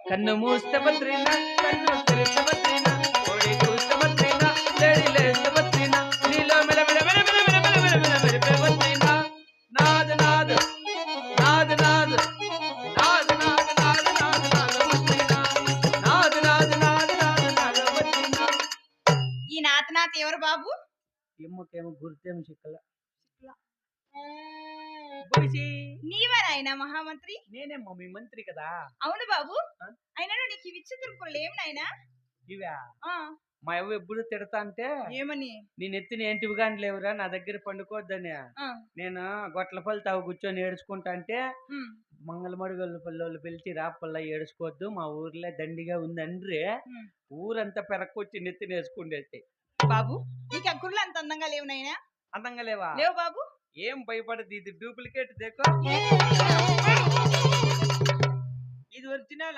కన్ను మూస్తే బద్రీనా కన్ను తెరిస్తే బద్రీనా కోడి కూస్తే బద్రీనా లేడి లేస్తే బద్రీనా నీలో మెల మెల మెల మెల మెల మెల మెల మెల మెరిపే బద్రీనా నాద నాద నాద నాద నాద నాద నాద నాద నాద బద్రీనా నాద నాద నాద నాద నాద బద్రీనా. ఈ నాతనాథ్ ఎవరు బాబు? ఏమోకేమో గుర్తేమో చిక్కల నీవా నాయనా మహామంత్రి? నేనేమో మీ మంత్రి కదా. అవును బాబు. ఆ? అయినా నీకు ఇవి ఇచ్చే తిరుపులు ఏం నాయనా? ఇవా ఆ, మా అవ్వ ఎప్పుడు తిడతా అంటే ఏమని? నేను ఎత్తిన ఏంటివి కానీ లేవురా నా దగ్గర పండుకోవద్దని. ఆ, నేను గొట్లపల్లి తావు కూర్చొని ఏడుచుకుంటా అంటే ఉమ్, మంగళమడుగోళ్ళ పల్లెళ్ళు పిలిచి రాపల్లా ఏడుచుకోవద్దు మా ఊర్లో దండిగా ఉందండ్రి ఉమ్. ఊరంతా పెరక్కొచ్చి నెత్తిన వేసుకుండేది. బాబు నీకు ఆ కుర్రలు అంత అందంగా లేవు నాయనా? అందంగా లేవా? లేవు బాబు. ఏం భయపడదు, ఇది డూప్లికేట్ దేకో, ఇది ఒరిజినల్.